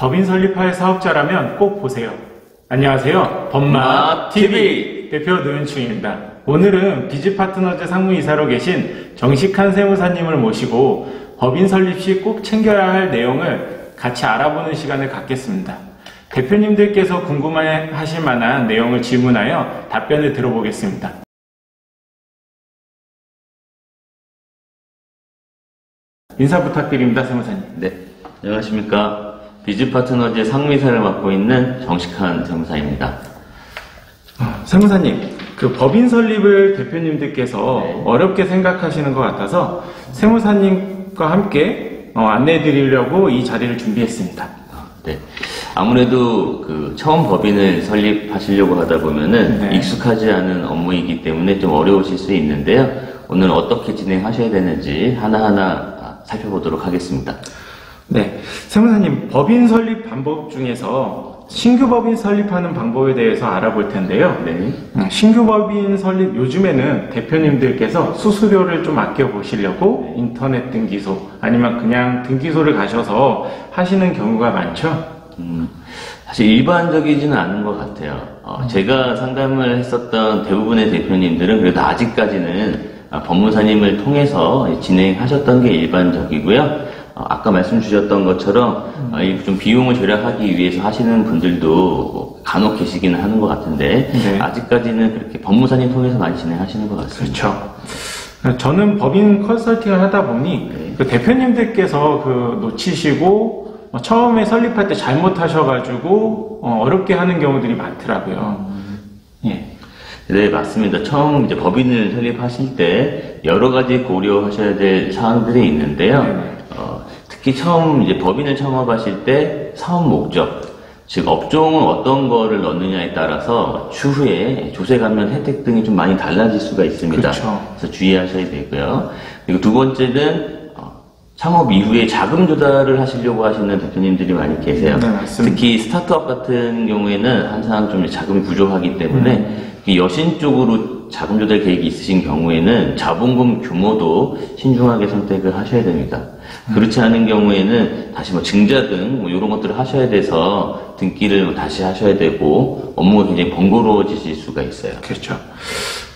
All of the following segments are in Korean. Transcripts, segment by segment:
법인 설립할 사업자라면 꼭 보세요. 안녕하세요. 법마TV 대표 노현충입니다. 오늘은 비즈파트너즈 상무이사로 계신 정식한 세무사님을 모시고 법인 설립 시 꼭 챙겨야 할 내용을 같이 알아보는 시간을 갖겠습니다. 대표님들께서 궁금해하실 만한 내용을 질문하여 답변을 들어보겠습니다. 인사 부탁드립니다, 세무사님. 네, 안녕하십니까. 비즈파트너즈 상무이사를 맡고 있는 정식한 세무사입니다. 세무사님, 그 법인 설립을 대표님들께서 어렵게 생각하시는 것 같아서 세무사님과 함께 안내해 드리려고 이 자리를 준비했습니다. 네. 아무래도 처음 법인을 설립하시려고 하다 보면은 익숙하지 않은 업무이기 때문에 좀 어려우실 수 있는데요. 오늘 어떻게 진행하셔야 되는지 하나하나 살펴보도록 하겠습니다. 네. 세무사님, 법인 설립 방법 중에서 신규 법인 설립하는 방법에 대해서 알아볼 텐데요. 네. 신규 법인 설립, 요즘에는 대표님들께서 수수료를 좀 아껴보시려고 인터넷 등기소 아니면 그냥 등기소를 가셔서 하시는 경우가 많죠? 사실 일반적이지는 않은 것 같아요. 제가 상담을 했었던 대부분의 대표님들은 그래도 아직까지는 법무사님을 통해서 진행하셨던 게 일반적이고요. 아까 말씀 주셨던 것처럼 좀 비용을 절약하기 위해서 하시는 분들도 간혹 계시기는 하는 것 같은데 네. 아직까지는 그렇게 법무사님 통해서 많이 진행하시는 것 같습니다. 그렇죠. 저는 법인 컨설팅을 하다 보니 그 대표님들께서 놓치시고 처음에 설립할 때 잘못하셔가지고 어렵게 하는 경우들이 많더라고요. 예. 네, 맞습니다. 처음 이제 법인을 설립하실 때 여러 가지 고려하셔야 될 사항들이 있는데요. 특히 처음 이제 법인을 창업하실 때 사업 목적, 즉 업종은 어떤 거를 넣느냐에 따라서 추후에 조세 감면 혜택 등이 좀 많이 달라질 수가 있습니다. 그렇죠. 그래서 주의하셔야 되고요. 그리고 두 번째는 창업 이후에 자금 조달을 하시려고 하시는 대표님들이 많이 계세요. 네, 맞습니다. 특히 스타트업 같은 경우에는 항상 좀 자금이 부족하기 때문에 여신 쪽으로 자금 조달 계획이 있으신 경우에는 자본금 규모도 신중하게 선택을 하셔야 됩니다. 그렇지 않은 경우에는 다시 증자 등 이런 것들을 하셔야 돼서 등기를 다시 하셔야 되고 업무가 굉장히 번거로워지실 수가 있어요. 그렇죠.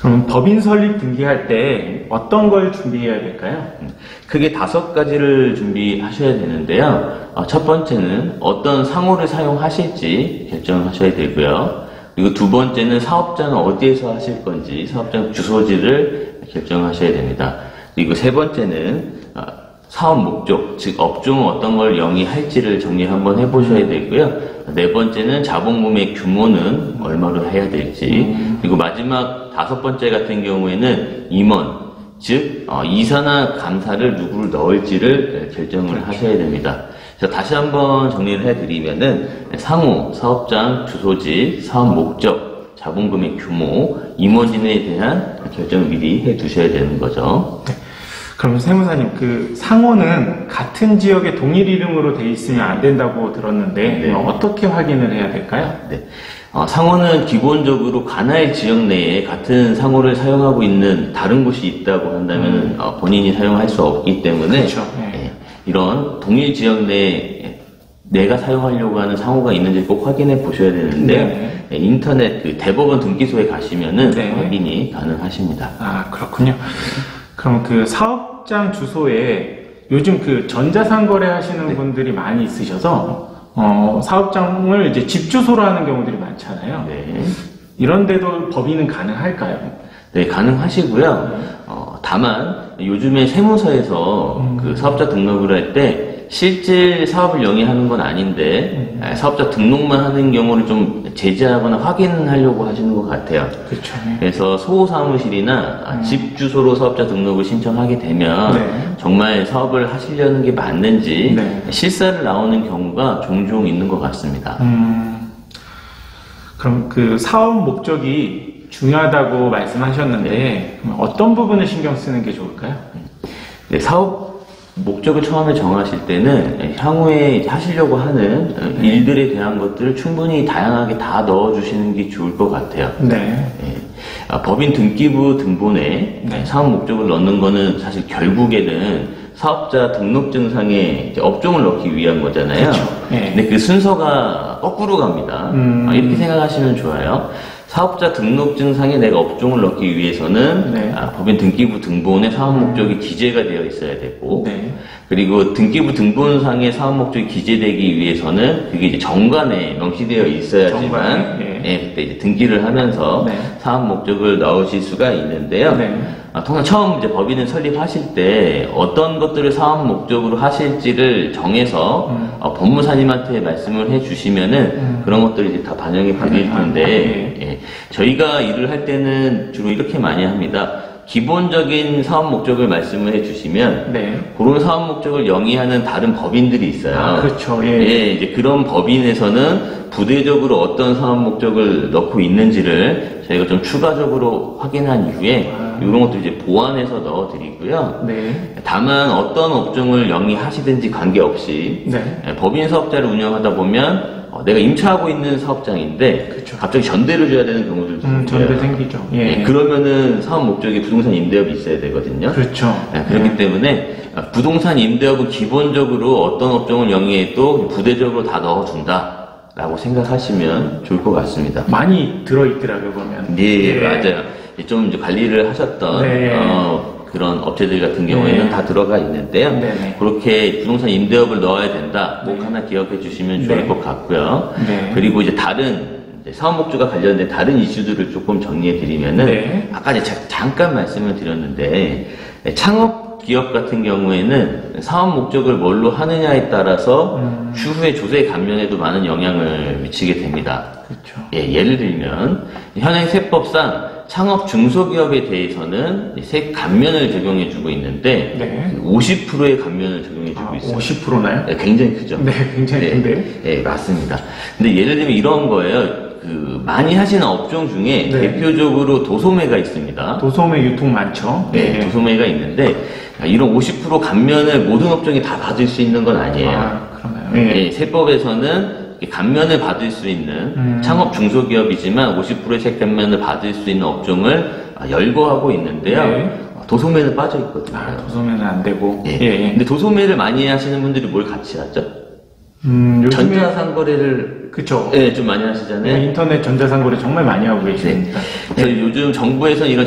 그럼 법인 설립 등기할 때 어떤 걸 준비해야 될까요? 크게 5가지를 준비하셔야 되는데요. 첫 번째는 어떤 상호를 사용하실지 결정하셔야 되고요. 그리고 두 번째는 사업자는 어디에서 하실 건지 사업장 주소지를 결정하셔야 됩니다. 그리고 세 번째는 사업 목적, 즉 업종은 어떤 걸 영위할지를 정리 한번 해보셔야 되고요. 네 번째는 자본금의 규모는 얼마로 해야 될지, 그리고 마지막 5번째 같은 경우에는 임원, 즉 이사나 감사를 누구를 넣을지를 결정을 하셔야 됩니다. 자, 다시 한번 정리를 해드리면은 상호, 사업장, 주소지, 사업 목적, 자본금의 규모, 임원진에 대한 결정을 미리 해두셔야 되는 거죠. 네. 그럼 세무사님, 상호는 같은 지역에 동일 이름으로 돼 있으면 안 된다고 들었는데 어떻게 확인을 해야 될까요? 네. 상호는 기본적으로 관할 지역 내에 같은 상호를 사용하고 있는 다른 곳이 있다고 한다면 본인이 사용할 수 없기 때문에 그렇죠. 네. 이런 동일 지역 내에 내가 사용하려고 하는 상호가 있는지 꼭 확인해 보셔야 되는데 인터넷 대법원 등기소에 가시면은 확인이 가능하십니다. 아, 그렇군요. 그럼 사업장 주소에 요즘 전자상거래 하시는 분들이 많이 있으셔서 사업장을 이제 집 주소로 하는 경우들이 많잖아요. 네. 이런데도 법인은 가능할까요? 네, 가능하시고요. 다만 요즘에 세무서에서 사업자 등록을 할 때 실질 사업을 영위하는 건 아닌데 사업자 등록만 하는 경우를 좀 제재하거나 확인하려고 하시는 것 같아요. 그렇죠. 그래서 소사무실이나 집 주소로 사업자 등록을 신청하게 되면 정말 사업을 하시려는 게 맞는지 실사를 나오는 경우가 종종 있는 것 같습니다. 그럼 사업 목적이 중요하다고 말씀하셨는데 어떤 부분을 신경 쓰는 게 좋을까요? 네, 사업 목적을 처음에 정하실 때는 향후에 하시려고 하는 일들에 대한 것들을 충분히 다양하게 다 넣어주시는 게 좋을 것 같아요. 네. 법인 등기부 등본에 사업 목적을 넣는 거는 사실 결국에는 사업자 등록증상에 이제 업종을 넣기 위한 거잖아요. 그렇죠. 예. 근데 그 순서가 거꾸로 갑니다. 이렇게 생각하시면 좋아요. 사업자 등록증상에 내가 업종을 넣기 위해서는 네. 법인 등기부 등본에 사업 목적이 기재가 되어 있어야 되고, 네. 그리고 등기부 등본상에 사업 목적이 기재되기 위해서는 그게 이제 정관에 명시되어 있어야지만 정관에, 예. 그때 이제 등기를 하면서 네. 사업 목적을 넣으실 수가 있는데요. 네. 통상 처음 이제 법인을 설립하실 때 어떤 것들을 사업 목적으로 하실지를 정해서 법무사님한테 말씀을 해주시면은 그런 것들이 이제 다 반영이 드릴 텐데, 예. 저희가 일을 할 때는 주로 이렇게 많이 합니다. 기본적인 사업 목적을 말씀을 해주시면 네. 그런 사업 목적을 영위하는 다른 법인들이 있어요. 그렇죠. 예. 예, 이제 그런 법인에서는 부대적으로 어떤 사업 목적을 넣고 있는지를 저희가 좀 추가적으로 확인한 이후에 이런 것도 이제 보완해서 넣어드리고요. 네. 다만 어떤 업종을 영위하시든지 관계없이 네. 법인 사업자를 운영하다 보면 내가 임차하고 있는 사업장인데 그쵸. 갑자기 전대를 줘야 되는 경우들도 생겨요. 전대 생기죠. 예. 예, 그러면은 사업 목적이 부동산 임대업이 있어야 되거든요. 그렇죠. 예, 그렇기 때문에 부동산 임대업은 기본적으로 어떤 업종을 영위해도 부대적으로 다 넣어준다 라고 생각하시면 좋을 것 같습니다. 많이 들어있더라고요, 보면. 네, 맞아요. 좀 이제 관리를 하셨던 네. 그런 업체들 같은 경우에는 네. 다 들어가 있는데요. 네네. 그렇게 부동산 임대업을 넣어야 된다. 꼭 하나 기억해 주시면 좋을 네. 것 같고요. 네. 그리고 이제 다른 사업 목적과 관련된 다른 이슈들을 조금 정리해 드리면은 네. 아까 이제 잠깐 말씀을 드렸는데 창업 기업 같은 경우에는 사업 목적을 뭘로 하느냐에 따라서 추후에 조세 감면에도 많은 영향을 미치게 됩니다. 그렇죠. 예, 예를 들면 현행 세법상 창업 중소기업에 대해서는 세 감면을 적용해주고 있는데 네. 50%의 감면을 적용해주고 있어요. 50%나요? 네, 굉장히 크죠. 네, 굉장히 큰데요? 네, 맞습니다. 근데 예를 들면 이런 거예요. 많이 하시는 업종 중에 네. 대표적으로 도소매가 있습니다. 도소매 유통 많죠? 네, 도소매가 있는데 이런 50% 감면을 모든 업종이 다 받을 수 있는 건 아니에요. 그러나요? 예. 예, 세법에서는 감면을 받을 수 있는 창업 중소기업이지만 50%의 세감면을 받을 수 있는 업종을 열거하고 있는데요. 네. 도소매는 빠져 있거든요. 도소매는 안 되고. 예. 예. 근데 도소매를 많이 하시는 분들이 뭘 같이 하죠? 요즘에 전자상거래를 그쵸. 예, 좀 많이 하시잖아요. 네, 인터넷 전자상거래 정말 많이 하고 계십니다. 그래서 요즘 정부에서는 이런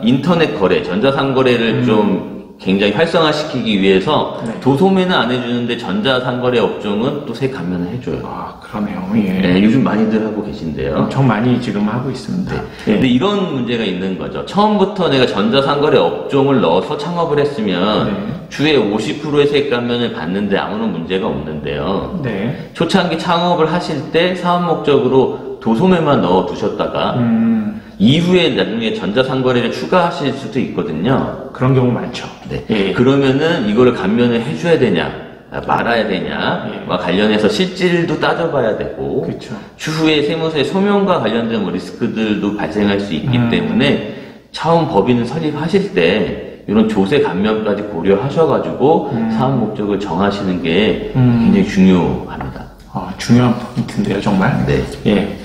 인터넷 거래, 전자상거래를 좀 굉장히 활성화시키기 위해서 네. 도소매는 안 해주는데 전자상거래 업종은 또 세 감면을 해줘요. 그러네요. 예. 예, 요즘 많이들 하고 계신데요. 엄청 많이 지금 하고 있습니다. 예. 근데 이런 문제가 있는 거죠. 처음부터 내가 전자상거래 업종을 넣어서 창업을 했으면 네. 주에 50%의 세액 감면을 받는데 아무런 문제가 없는데요. 네. 초창기 창업을 하실 때 사업 목적으로 도소매만 넣어 두셨다가 이후에 나중에 전자상거래를 추가하실 수도 있거든요. 그런 경우 많죠. 네. 예. 그러면은 이거를 감면을 해줘야 되냐, 말아야 되냐와 예. 관련해서 실질도 따져봐야 되고, 그렇죠. 추후에 세무서의 소명과 관련된 리스크들도 발생할 수 있기 때문에 처음 법인을 설립하실 때 이런 조세 감면까지 고려하셔가지고 사업 목적을 정하시는 게 굉장히 중요합니다. 중요한 포인트인데요, 정말. 네. 예.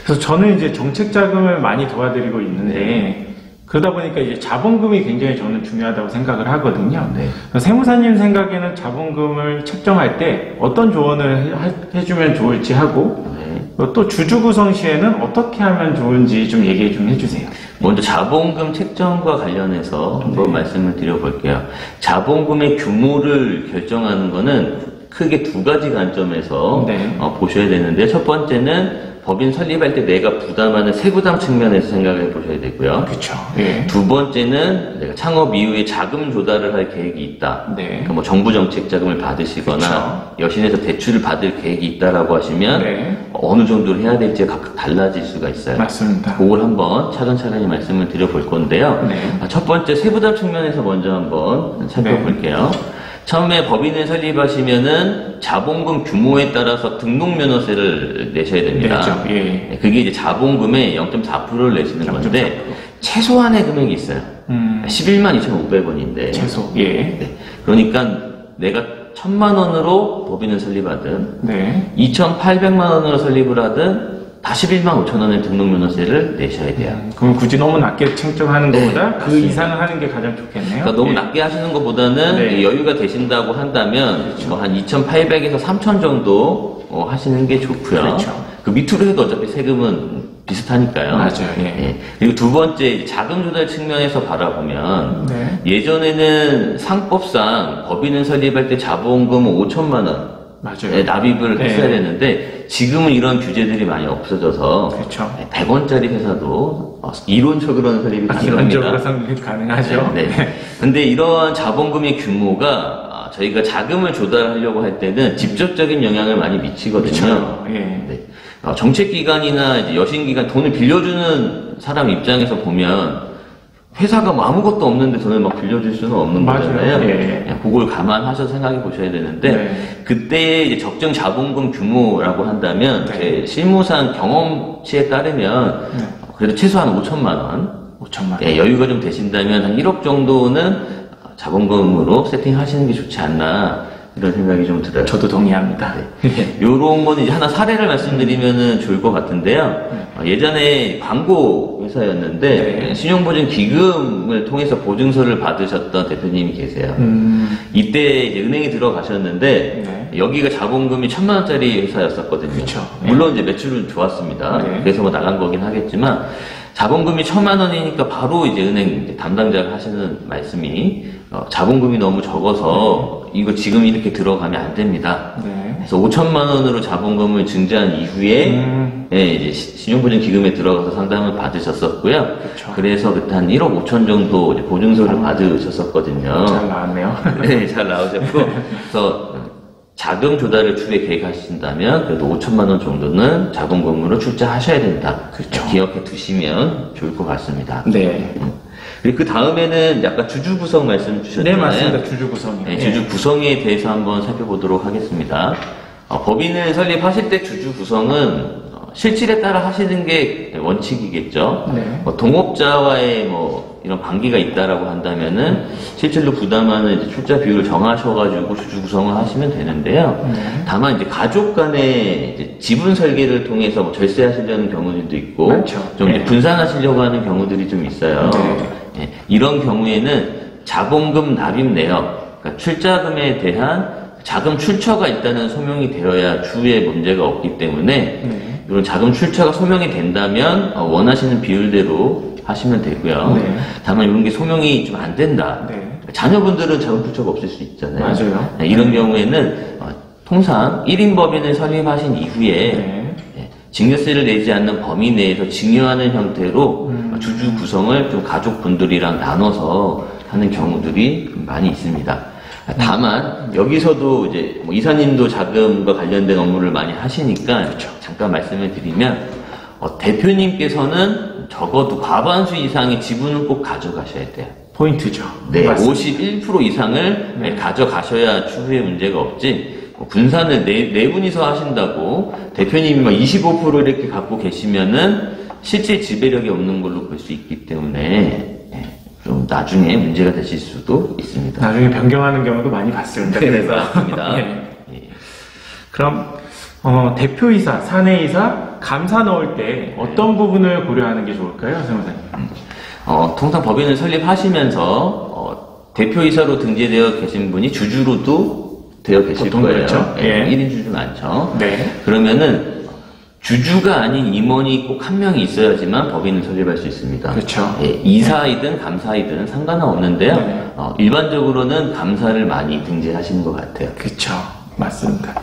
그래서 저는 이제 정책 자금을 많이 도와드리고 있는데, 그러다 보니까 이제 자본금이 굉장히 저는 중요하다고 생각을 하거든요. 네. 그래서 세무사님 생각에는 자본금을 책정할 때 어떤 조언을 해주면 좋을지 하고, 또 주주 구성 시에는 어떻게 하면 좋은지 좀 얘기 좀 해주세요. 먼저 자본금 책정과 관련해서 한번 말씀을 드려볼게요. 자본금의 규모를 결정하는 거는 크게 두 가지 관점에서 보셔야 되는데, 첫 번째는 법인 설립할 때 내가 부담하는 세부담 측면에서 생각해 보셔야 되고요. 그렇죠. 예. 두 번째는 내가 창업 이후에 자금 조달을 할 계획이 있다. 네. 그러니까 뭐 정부 정책 자금을 받으시거나 그쵸. 여신에서 대출을 받을 계획이 있다라고 하시면 네. 어느 정도를 해야 될지가 각각 달라질 수가 있어요. 맞습니다. 그걸 한번 차근차근히 말씀을 드려볼 건데요. 네. 첫 번째 세부담 측면에서 먼저 한번 살펴볼게요. 처음에 법인을 설립하시면은 자본금 규모에 따라서 등록면허세를 내셔야 됩니다. 내죠. 예. 그게 이제 자본금의 0.4%를 내시는 건데 최소한의 금액이 있어요. 11만 2,500원인데 최소. 예. 네. 그러니까 내가 1,000만 원으로 법인을 설립하든 2,800만 원으로 설립을 하든 41만 5천 원의 등록면허세를 내셔야 돼요. 그럼 굳이 너무 낮게 책정하는 네, 것보다 그 맞습니다. 이상을 하는 게 가장 좋겠네요. 그러니까 너무 예. 낮게 하시는 것보다는 네. 여유가 되신다고 한다면 그렇죠. 뭐 한 2,800에서 3,000 정도 하시는 게 좋고요. 그렇죠. 그 밑으로 해도 어차피 세금은 비슷하니까요. 맞아요. 예. 그리고 두 번째 이제 자금 조달 측면에서 바라보면 네. 예전에는 상법상 법인을 설립할 때 자본금 5천만 원 맞아요. 납입을 네. 했어야 되는데 지금은 이런 규제들이 많이 없어져서 그렇죠. 100원짜리 회사도 이론적으로는 설립이 가능합니다. 이론적으로 성립 가능하죠. 네. 근데 이러한 자본금의 규모가 저희가 자금을 조달하려고 할 때는 직접적인 영향을 많이 미치거든요. 그렇죠. 예. 네. 정책기관이나 이제 여신기관 돈을 빌려주는 사람 입장에서 보면 회사가 뭐 아무것도 없는데 돈을 막 빌려줄 수는 없는 맞아요. 거잖아요. 예. 그걸 감안하셔서 생각해 보셔야 되는데 네. 그때 이제 적정 자본금 규모라고 한다면 네. 제 실무상 경험치에 따르면 네. 그래도 최소한 5천만 원 5천만 원. 여유가 좀 되신다면 한 1억 정도는 자본금으로 세팅하시는 게 좋지 않나 이런 생각이 좀 들어요. 저도 동의합니다. 요런 거는 이제 하나 사례를 말씀드리면 좋을 것 같은데요. 예전에 광고 회사였는데 네. 신용보증 기금을 통해서 보증서를 받으셨던 대표님이 계세요. 이때 이제 은행에 들어가셨는데 네. 여기가 자본금이 1,000만 원짜리 회사였었거든요. 그쵸. 네. 물론 이제 매출은 좋았습니다. 네. 그래서 뭐 나간 거긴 하겠지만 자본금이 1,000만 원이니까 바로 이제 은행 이제 담당자가 하시는 말씀이 자본금이 너무 적어서 이거 지금 이렇게 들어가면 안 됩니다. 네. 그래서 5천만 원으로 자본금을 증자한 이후에 예, 이제 신용보증 기금에 들어가서 상담을 받으셨었고요. 그쵸. 그래서 그때 한 1억 5천 정도 이제 보증서를 받으셨었거든요. 잘 나왔네요. 네, 잘 나오셨고 그래서 자금 조달을 추후에 계획하신다면 그래도 5천만 원 정도는 자본금으로 출자하셔야 된다. 그쵸. 기억해 두시면 좋을 것 같습니다. 네. 그리고 그 다음에는 약간 주주 구성 말씀 주셨잖아요. 네, 맞습니다. 주주 구성이요. 네, 주주 구성에 대해서 한번 살펴보도록 하겠습니다. 법인을 설립하실 때 주주 구성은 실질에 따라 하시는 게 원칙이겠죠. 네. 동업자와의 뭐 이런 관계가 있다라고 한다면은 실질로 부담하는 이제 출자 비율을 정하셔가지고 주주 구성을 하시면 되는데요. 다만 이제 가족 간의 이제 지분 설계를 통해서 뭐 절세하시려는 경우들도 있고, 많죠. 좀 이제 네. 분산하시려고 하는 경우들이 좀 있어요. 네. 예, 이런 경우에는 자본금 납입 내역, 그러니까 출자금에 대한 자금 출처가 일단은 소명이 되어야 주에 문제가 없기 때문에 네. 이런 자금 출처가 소명이 된다면 원하시는 비율대로 하시면 되고요. 네. 다만 이런 게 소명이 좀 안 된다. 네. 자녀분들은 자금 출처가 없을 수 있잖아요. 맞아요. 네, 이런 경우에는 통상 1인 법인을 설립하신 이후에 네. 증여세를 내지 않는 범위 내에서 증여하는 형태로 주주 구성을 좀 가족분들이랑 나눠서 하는 경우들이 많이 있습니다. 다만 여기서도 이제 뭐 이사님도 자금과 관련된 업무를 많이 하시니까 잠깐 말씀을 드리면 대표님께서는 적어도 과반수 이상의 지분을 꼭 가져가셔야 돼요. 포인트죠. 네, 맞습니다. 51% 이상을 가져가셔야 추후에 문제가 없지. 분산을 네 분이서 하신다고 대표님이 막 25% 이렇게 갖고 계시면은 실제 지배력이 없는 걸로 볼 수 있기 때문에 좀 나중에 문제가 되실 수도 있습니다. 나중에 변경하는 경우도 많이 봤습니다. 네, 그래서. 맞습니다. 예. 그럼 대표이사, 사내이사, 감사 넣을 때 어떤 부분을 고려하는 게 좋을까요, 세무사님? 통상 법인을 설립하시면서 대표이사로 등재되어 계신 분이 주주로도 되어 계실 보통 거예요. 그렇죠. 예, 예. 1인 주주 많죠. 네. 그러면은 주주가 아닌 임원이 꼭 한 명이 있어야지만 법인을 설립할 수 있습니다. 그렇죠. 예, 이사이든 감사이든 상관은 없는데요. 네. 일반적으로는 감사를 많이 등재하시는 것 같아요. 그렇죠. 맞습니다.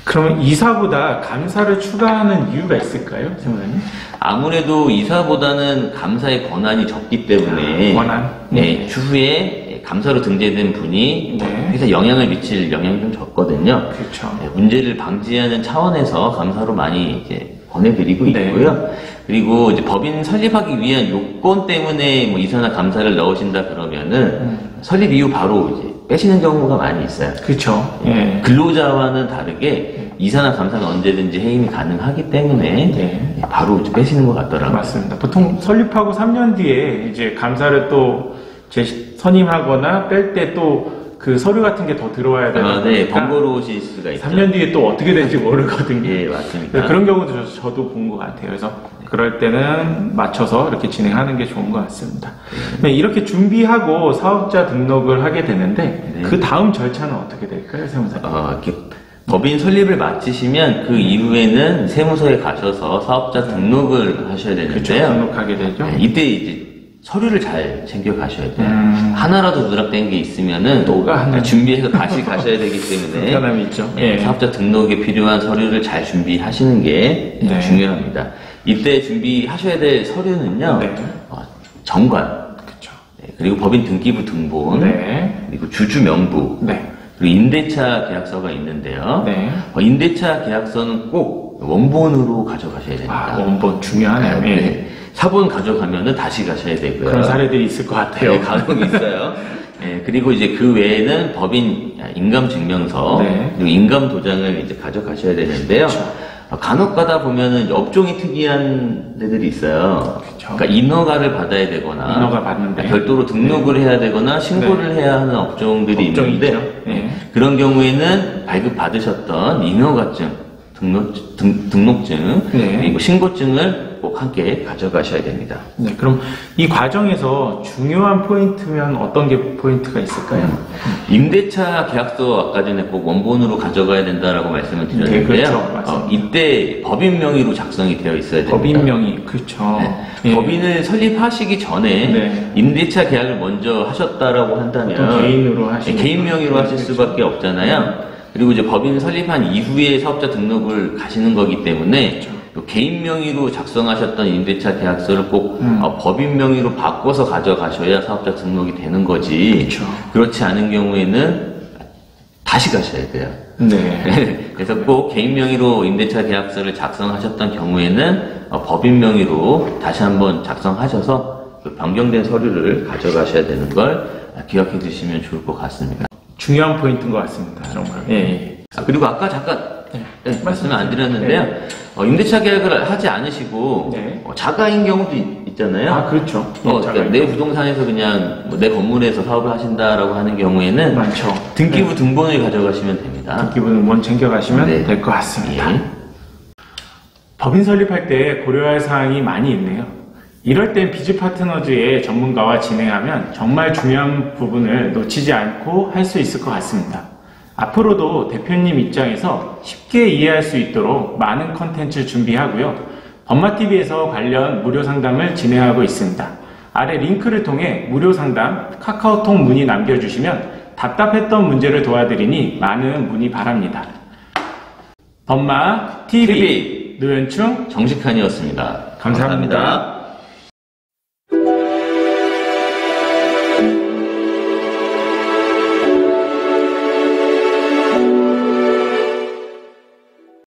그러면 이사보다 감사를 추가하는 이유가 있을까요, 세무사님? 아무래도 이사보다는 감사의 권한이 적기 때문에 권한? 네, 추후에 감사로 등재된 분이 네. 회사에 영향을 미칠 영향이 좀 적거든요. 그렇죠. 네, 문제를 방지하는 차원에서 감사로 많이 이제 권해드리고 네. 있고요. 그리고 이제 법인 설립하기 위한 요건 때문에 뭐 이사나 감사를 넣으신다 그러면은 설립 이후 바로 이제 빼시는 경우가 많이 있어요. 그렇죠. 예. 근로자와는 다르게 이사나 감사는 언제든지 해임이 가능하기 때문에 네. 바로 이제 빼시는 것 같더라고요. 맞습니다. 보통 설립하고 3년 뒤에 이제 감사를 또 선임하거나 뺄 때 또 그 서류 같은 게 더 들어와야 되다 네, 보니까 번거로우실 수가 있죠. 3년 뒤에 또 어떻게 될지 모르거든요. 예, 맞습니다. 그런 경우도 저도 본 것 같아요. 그래서 그럴 때는 맞춰서 이렇게 진행하는 게 좋은 것 같습니다. 네, 이렇게 준비하고 사업자 등록을 하게 되는데 네. 그 다음 절차는 어떻게 될까요, 세무사님? 이렇게 법인 설립을 마치시면 그 이후에는 세무서에 가셔서 사업자 등록을 하셔야 그렇죠. 되는데요. 등록하게 되죠. 네, 이때 이제 서류를 잘 챙겨 가셔야 돼요. 하나라도 누락된 게 있으면은 또가 하나. 준비해서 다시 가셔야 되기 때문에 불편함이 있죠. 예. 사업자 등록에 필요한 서류를 잘 준비하시는 게 네. 중요합니다. 이때 준비하셔야 될 서류는요. 네. 정관, 그렇죠. 네, 그리고 법인 등기부 등본, 네. 그리고 주주 명부, 네. 그리고 임대차 계약서가 있는데요. 네. 임대차 계약서는 꼭 원본으로 가져가셔야 됩니다. 아, 원본 중요하네요. 예. 네. 사본 가져가면은 다시 가셔야 되고요. 그런 사례들이 있을 것 같아요. 네, 간혹 있어요. 네, 그리고 이제 그 외에는 법인 인감증명서, 네. 그리고 인감도장을 이제 가져가셔야 되는데요. 그렇죠. 간혹 가다 보면은 업종이 특이한 데들이 있어요. 그렇죠. 그러니까 인허가를 받아야 되거나, 인허가 받는데. 별도로 등록을 해야 되거나, 신고를 해야 하는 업종들이 업종이 있는데, 있죠. 네. 그런 경우에는 발급 받으셨던 인허가증, 등록증, 네. 그리고 신고증을 꼭 함께 가져가셔야 됩니다. 네, 그럼 이 과정에서 중요한 포인트면 어떤 게 포인트가 있을까요? 임대차 계약서 아까 전에 꼭 원본으로 가져가야 된다라고 말씀을 드렸는데요. 네, 그렇죠. 맞습니다. 이때 법인 명의로 작성이 되어 있어야 됩니다. 법인 명의, 그렇죠. 네. 예. 법인을 설립하시기 전에 네. 임대차 계약을 먼저 하셨다라고 한다면 보통 개인으로 하시는 개인 명의로 네, 하실 그렇죠. 수밖에 없잖아요. 그리고 이제 법인 설립한 이후에 사업자 등록을 가시는 거기 때문에 그렇죠. 개인 명의로 작성하셨던 임대차 계약서를 꼭 법인 명의로 바꿔서 가져가셔야 사업자 등록이 되는 거지. 그렇죠. 그렇지 않은 경우에는 다시 가셔야 돼요. 네. 그래서 꼭 개인 명의로 임대차 계약서를 작성하셨던 경우에는 법인 명의로 다시 한번 작성하셔서 그 변경된 서류를 가져가셔야 되는 걸 기억해 두시면 좋을 것 같습니다. 중요한 포인트인 것 같습니다. 정말. 예, 예. 그리고 아까 잠깐 말씀을 안 드렸는데요. 임대차 계약을 하지 않으시고 네. 자가인 경우도 있잖아요. 아, 그렇죠. 그러니까 내 부동산에서 그냥 내 건물에서 사업을 하신다라고 하는 경우에는 많죠. 등기부 등본을 가져가시면 됩니다. 등기부는 원 챙겨가시면 네. 될 것 같습니다. 예. 법인 설립할 때 고려할 사항이 많이 있네요. 이럴 땐 비즈파트너즈의 전문가와 진행하면 정말 중요한 부분을 놓치지 않고 할 수 있을 것 같습니다. 앞으로도 대표님 입장에서 쉽게 이해할 수 있도록 많은 컨텐츠 준비하고요. 법마TV에서 관련 무료 상담을 진행하고 있습니다. 아래 링크를 통해 무료 상담 카카오톡 문의 남겨주시면 답답했던 문제를 도와드리니 많은 문의 바랍니다. 법마TV 노현충 정식한이었습니다. 감사합니다.